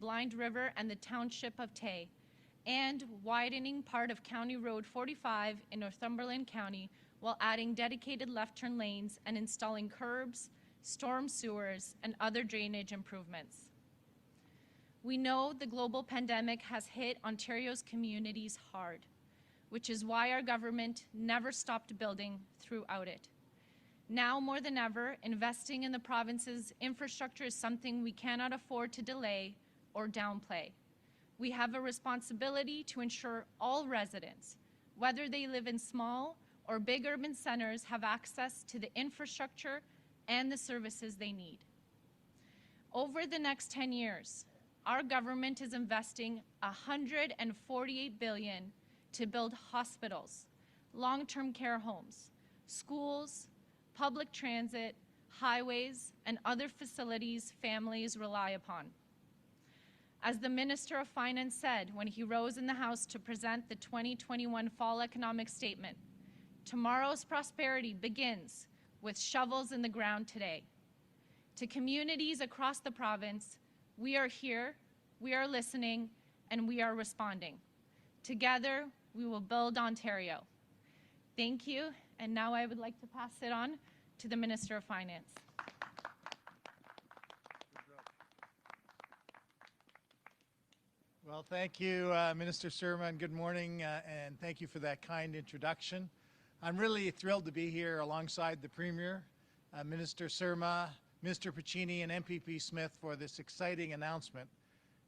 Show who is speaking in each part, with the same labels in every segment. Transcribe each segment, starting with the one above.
Speaker 1: Blind River and the township of Tay, and widening part of County Road 45 in Northumberland County while adding dedicated left turn lanes and installing curbs, storm sewers, and other drainage improvements. We know the global pandemic has hit Ontario's communities hard, which is why our government never stopped building throughout it. Now more than ever, investing in the province's infrastructure is something we cannot afford to delay or downplay. We have a responsibility to ensure all residents, whether they live in small or big urban centers, have access to the infrastructure and the services they need. Over the next 10 years, our government is investing $148 billion to build hospitals, long-term care homes, schools, public transit, highways, and other facilities families rely upon. As the Minister of Finance said when he rose in the House to present the 2021 Fall Economic Statement, tomorrow's prosperity begins with shovels in the ground today. To communities across the province, we are here, we are listening, and we are responding. Together, we will build Ontario. Thank you, and now I would like to pass it on to the Minister of Finance.
Speaker 2: Well, thank you, Minister Surma, and good morning, and thank you for that kind introduction. I'm really thrilled to be here alongside the Premier, Minister Surma, Mr. Piccini, and MPP Smith for this exciting announcement.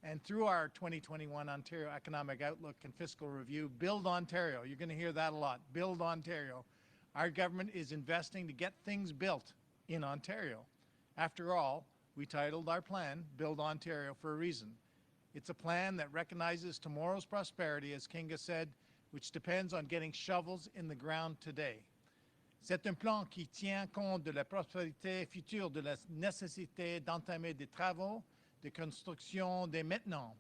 Speaker 2: And through our 2021 Ontario Economic Outlook and Fiscal Review, Build Ontario, you're going to hear that a lot, Build Ontario. Our government is investing to get things built in Ontario. After all, we titled our plan Build Ontario for a reason. It's a plan that recognizes tomorrow's prosperity, as Kinga said, which depends on getting shovels in the ground today. C'est un plan qui tient compte de la prospérité future, de la nécessité d'entamer des travaux de construction dès maintenant.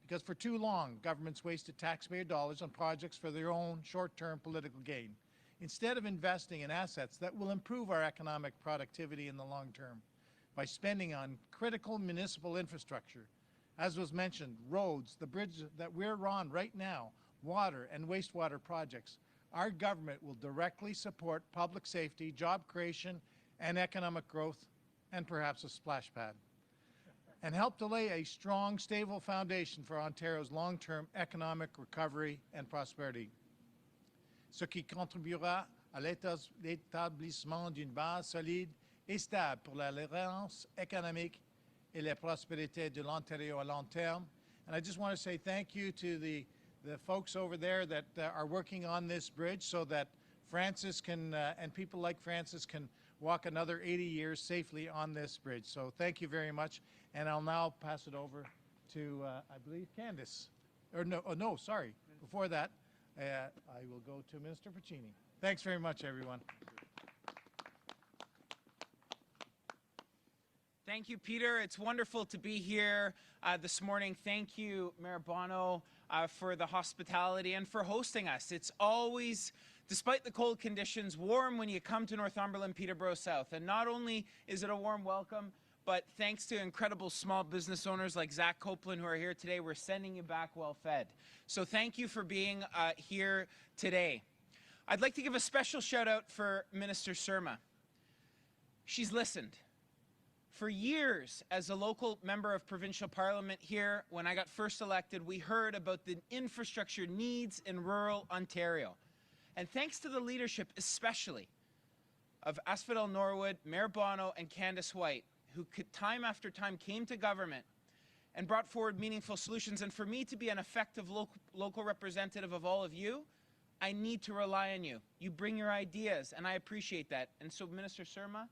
Speaker 2: Because for too long, governments wasted taxpayer dollars on projects for their own short-term political gain, instead of investing in assets that will improve our economic productivity in the long term by spending on critical municipal infrastructure. As was mentioned, roads, the bridge that we're on right now, water and wastewater projects. Our government will directly support public safety, job creation, and economic growth, and perhaps a splash pad, and help to lay a strong, stable foundation for Ontario's long-term economic recovery and prosperity, ce qui contribuera à l'établissement d'une base solide et stable pour la relance économique et la prospérité de l'Ontario à long terme. And I just want to say thank you to the folks over there that are working on this bridge so that Francis can, and people like Francis can walk another 80 years safely on this bridge. So thank you very much. And I'll now pass it over to, I believe, Candace. Or no, sorry. Before that, I will go to Minister Piccini. Thanks very much, everyone.
Speaker 3: Thank you, Peter. It's wonderful to be here this morning. Thank you, Mayor Bono, for the hospitality and for hosting us. It's always, despite the cold conditions, warm when you come to Northumberland, Peterborough South. And not only is it a warm welcome, but thanks to incredible small business owners like Zach Copeland who are here today, we're sending you back well fed. So thank you for being here today. I'd like to give a special shout out for Minister Surma. She's listened. For years, as a local member of provincial parliament here, when I got first elected, we heard about the infrastructure needs in rural Ontario. And thanks to the leadership, especially, of Asphodel Norwood, Mayor Bono, and Candace White, who time after time came to government and brought forward meaningful solutions. And for me to be an effective local representative of all of you, I need to rely on you. You bring your ideas, and I appreciate that. And so, Minister Surma,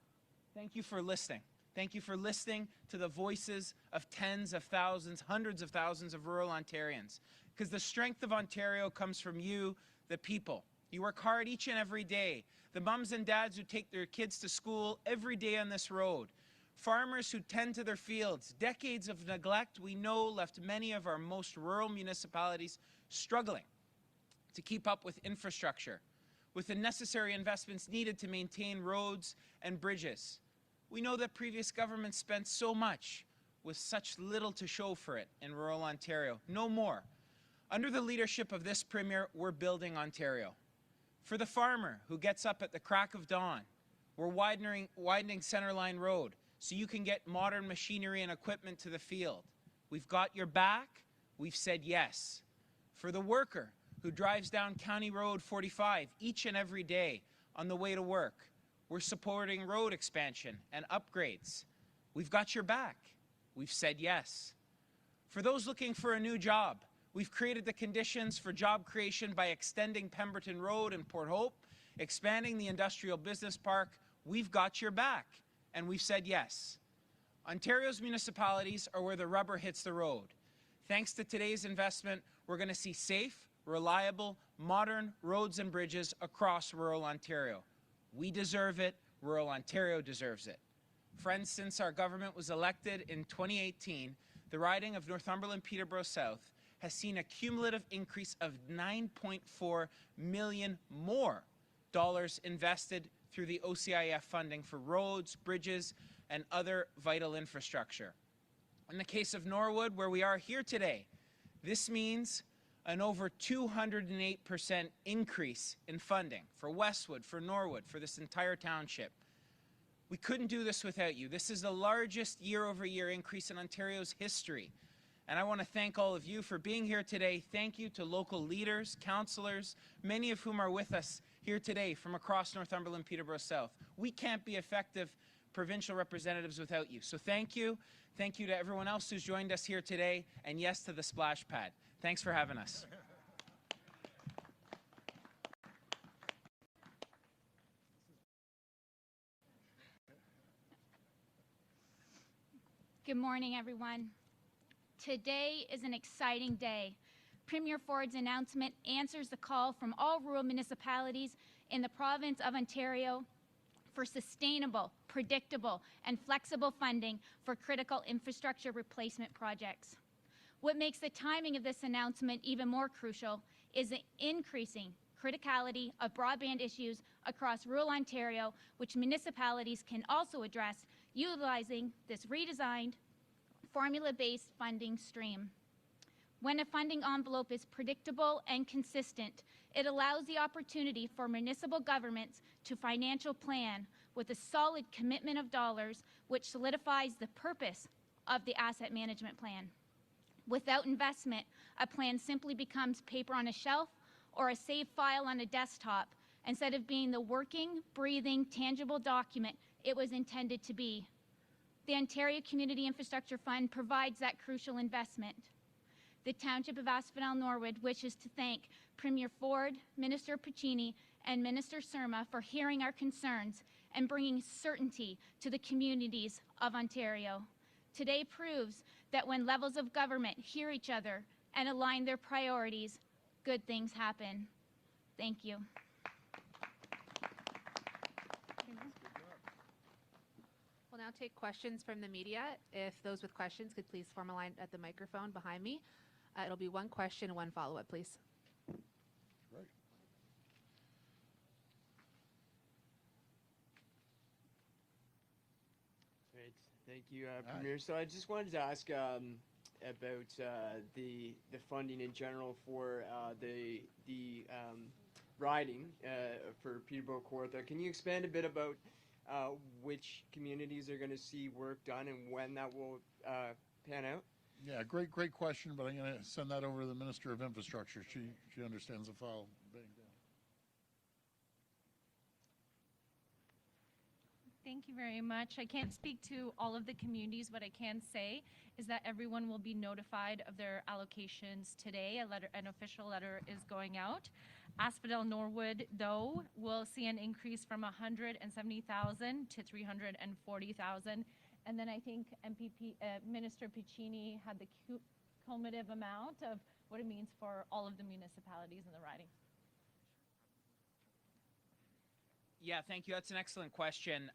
Speaker 3: thank you for listening. Thank you for listening to the voices of tens of thousands, hundreds of thousands of rural Ontarians. Because the strength of Ontario comes from you, the people. You work hard each and every day. The mums and dads who take their kids to school every day on this road. Farmers who tend to their fields. Decades of neglect, we know, left many of our most rural municipalities struggling to keep up with infrastructure, with the necessary investments needed to maintain roads and bridges. We know that previous governments spent so much with such little to show for it in rural Ontario. No more. Under the leadership of this Premier, we're building Ontario. For the farmer who gets up at the crack of dawn, we're widening Centerline Road so you can get modern machinery and equipment to the field. We've got your back. We've said yes. For the worker who drives down County Road 45 each and every day on the way to work, we're supporting road expansion and upgrades. We've got your back. We've said yes. For those looking for a new job, we've created the conditions for job creation by extending Pemberton Road in Port Hope, expanding the Industrial Business Park. We've got your back, and we've said yes. Ontario's municipalities are where the rubber hits the road. Thanks to today's investment, we're going to see safe, reliable, modern roads and bridges across rural Ontario. We deserve it. Rural Ontario deserves it. Friends, since our government was elected in 2018, the riding of Northumberland-Peterborough South has seen a cumulative increase of $9.4 million more dollars invested through the OCIF funding for roads, bridges, and other vital infrastructure. In the case of Norwood, where we are here today, this means an over 208% increase in funding for Westwood, for Norwood, for this entire township. We couldn't do this without you. This is the largest year-over-year increase in Ontario's history. And I want to thank all of you for being here today. Thank you to local leaders, councillors, many of whom are with us here today from across Northumberland, Peterborough South. We can't be effective provincial representatives without you. So thank you. Thank you to everyone else who's joined us here today. And yes to the splash pad. Thanks for having us.
Speaker 4: Good morning, everyone. Today is an exciting day. Premier Ford's announcement answers the call from all rural municipalities in the province of Ontario for sustainable, predictable, and flexible funding for critical infrastructure replacement projects. What makes the timing of this announcement even more crucial is the increasing criticality of broadband issues across rural Ontario, which municipalities can also address utilizing this redesigned, formula-based funding stream. When a funding envelope is predictable and consistent, it allows the opportunity for municipal governments to financial plan with a solid commitment of dollars, which solidifies the purpose of the asset management plan. Without investment, a plan simply becomes paper on a shelf or a saved file on a desktop instead of being the working, breathing, tangible document it was intended to be. The Ontario Community Infrastructure Fund provides that crucial investment. The Township of Asphodel-Norwood wishes to thank Premier Ford, Minister Piccini, and Minister Surma for hearing our concerns and bringing certainty to the communities of Ontario. Today proves that when levels of government hear each other and align their priorities, good things happen. Thank you.
Speaker 5: We'll now take questions from the media. If those with questions could please form a line at the microphone behind me. It'll be one question, one follow-up, please.
Speaker 6: Right.
Speaker 7: Great, thank you, Premier. So I just wanted to ask about the funding in general for the riding for Peterborough-Kawartha. Can you expand a bit about which communities are going to see work done and when that will pan out?
Speaker 6: Yeah, great question, but I'm going to send that over to the Minister of Infrastructure. She understands the file being down.
Speaker 1: Thank you very much. I can't speak to all of the communities. What I can say is that everyone will be notified of their allocations today. An official letter is going out. Asphodel-Norwood, though, will see an increase from $170,000 to $340,000. And then I think Minister Piccini had the cumulative amount of what it means for all of the municipalities in the riding.
Speaker 3: Yeah, thank you. That's an excellent question.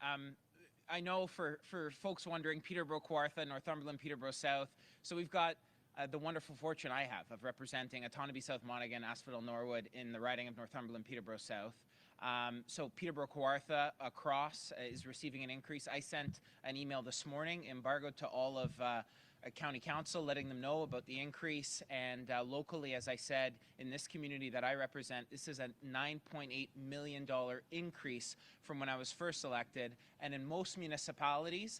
Speaker 3: I know for folks wondering, Peterborough-Kawartha, Northumberland, Peterborough South. So we've got the wonderful fortune I have of representing Otonabee South Monaghan, Asphodel-Norwood in the riding of Northumberland, Peterborough South. So Peterborough-Kawartha across is receiving an increase. I sent an email this morning, embargoed to all of county council, letting them know about the increase. And locally, as I said, in this community that I represent, this is a $9.8 million increase from when I was first elected. And in most municipalities,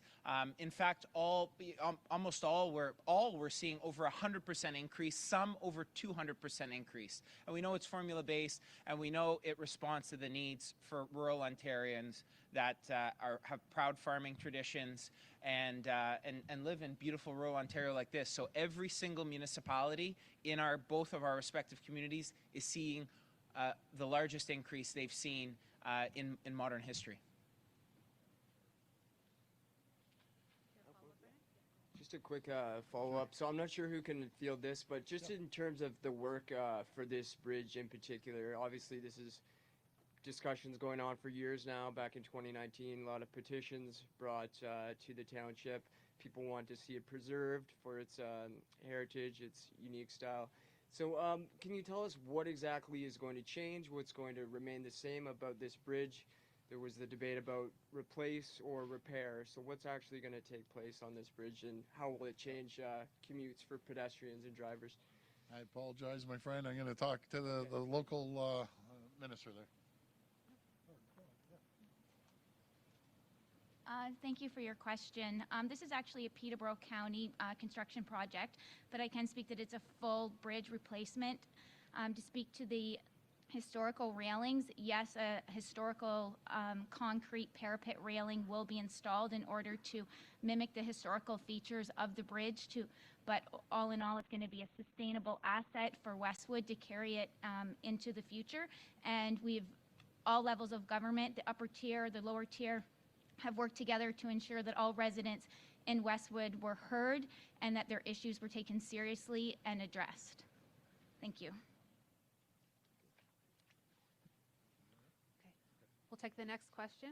Speaker 3: in fact, almost all we're seeing over 100% increase, some over 200% increase. And we know it's formula based, and we know it responds to the needs for rural Ontarians that have proud farming traditions and live in beautiful rural Ontario like this. So every single municipality in both of our respective communities is seeing the largest increase they've seen in modern history.
Speaker 7: Just a quick follow-up. So I'm not sure who can field this, but just in terms of the work for this bridge in particular, obviously this is discussions going on for years now. Back in 2019, a lot of petitions brought to the township. People want to see it preserved for its heritage, its unique style. So can you tell us what exactly is going to change, what's going to remain the same about this bridge? There was the debate about replace or repair. So what's actually going to take place on this bridge, and how will it change commutes for pedestrians and drivers?
Speaker 6: I apologize, my friend. I'm going to talk to the local minister there.
Speaker 4: Thank you for your question. This is actually a Peterborough County construction project, but I can speak that it's a full bridge replacement. To speak to the historical railings, yes, a historical concrete parapet railing will be installed in order to mimic the historical features of the bridge. But all in all, it's going to be a sustainable asset for Westwood to carry it into the future. And all levels of government, the upper tier, the lower tier, have worked together to ensure that all residents in Westwood were heard and that their issues were taken seriously and addressed. Thank you.
Speaker 5: Okay. We'll take the next question.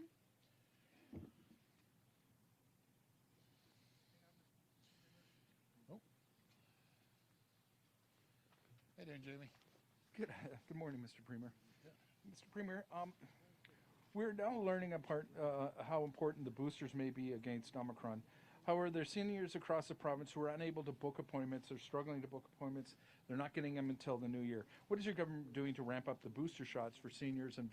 Speaker 6: Oh. Hey there, Jamie.
Speaker 8: Good morning, Mr. Premier. Mr. Premier, we're now learning how important the boosters may be against Omicron. However, there are seniors across the province who are unable to book appointments or struggling to book appointments. They're not getting them until the new year. What is your government doing to ramp up the booster shots for seniors and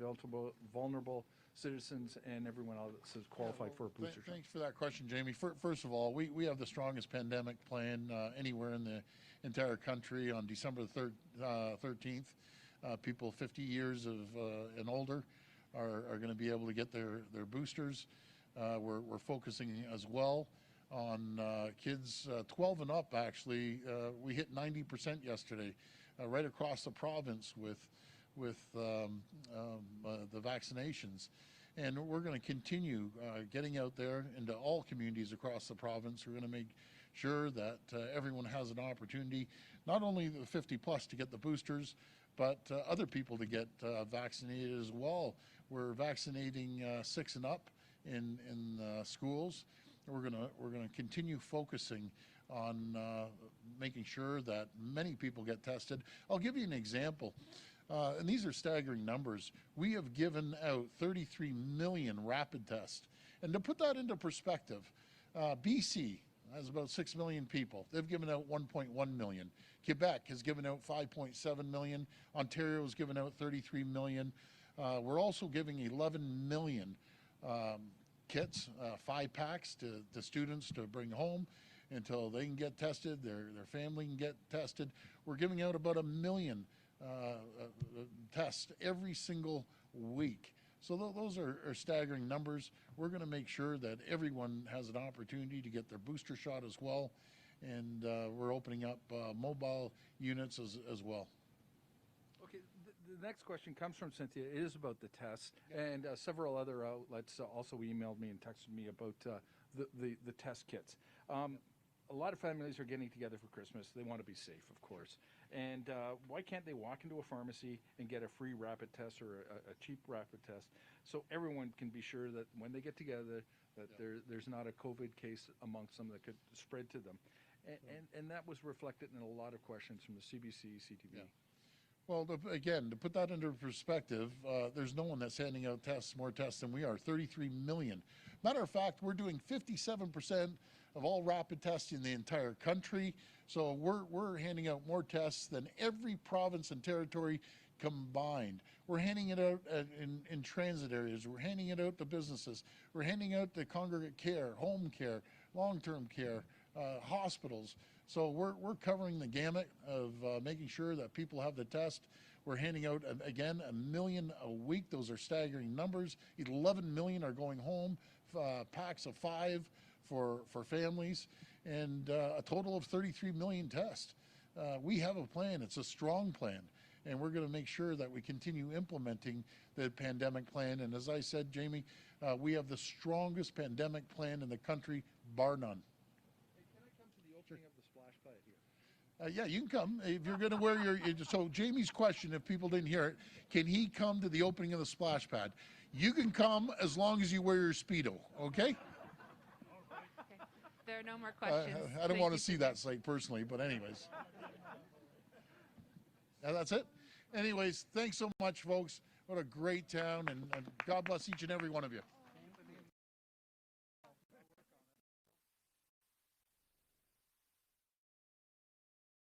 Speaker 8: vulnerable citizens and everyone else that's qualified for a booster shot?
Speaker 6: Thanks for that question, Jamie. First of all, we have the strongest pandemic plan anywhere in the entire country. On December 13th, people 50 years and older are going to be able to get their boosters. We're focusing as well on kids 12 and up. Actually, we hit 90% yesterday, right across the province with the vaccinations. And we're going to continue getting out there into all communities across the province. We're going to make sure that everyone has an opportunity, not only the 50 plus to get the boosters, but other people to get vaccinated as well. We're vaccinating 6 and up in schools. We're gonna continue focusing on making sure that many people get tested. I'll give you an example, and these are staggering numbers. We have given out 33 million rapid tests, and to put that into perspective, BC has about 6 million people. They've given out 1.1 million. Quebec has given out 5.7 million. Ontario has given out 33 million. We're also giving 11 million kits, 5-packs to students to bring home until they can get tested, their family can get tested. We're giving out about 1 million tests every single week. So those are staggering numbers. We're going to make sure that everyone has an opportunity to get their booster shot as well. And we're opening up mobile units as well.
Speaker 8: Okay, the next question comes from Cynthia. It is about the tests, and several other outlets also emailed me and texted me about the test kits. A lot of families are getting together for Christmas. They want to be safe, of course. And why can't they walk into a pharmacy and get a free rapid test or a cheap rapid test so everyone can be sure that when they get together that there's not a COVID case amongst them that could spread to them? And that was reflected in a lot of questions from the CBC, CTV.
Speaker 6: Yeah. Well, again, to put that into perspective, there's no one that's handing out more tests than we are, 33 million. Matter of fact, we're doing 57% of all rapid tests in the entire country. So we're handing out more tests than every province and territory combined. We're handing it out in transit areas. We're handing it out to businesses. We're handing out to congregate care, home care, long-term care, hospitals. So we're covering the gamut of making sure that people have the test. We're handing out, again, 1 million a week. Those are staggering numbers. 11 million are going home, packs of 5 for families, and a total of 33 million tests. We have a plan. It's a strong plan, and we're going to make sure that we continue implementing the pandemic plan. And as I said, Jamie, we have the strongest pandemic plan in the country, bar none.
Speaker 8: Hey, can I come to the opening of the splash pad here?
Speaker 6: Yeah, you can come if you're going to wear your. So Jamie's question, if people didn't hear it, can he come to the opening of the splash pad? You can come as long as you wear your Speedo, okay?
Speaker 5: There are no more questions.
Speaker 6: I don't
Speaker 5: Thank
Speaker 6: want
Speaker 5: you,
Speaker 6: to see
Speaker 5: Speaker.
Speaker 6: that site personally, but anyways. Yeah, that's it. Anyways, thanks so much, folks. What a great town, and God bless each and every one of you.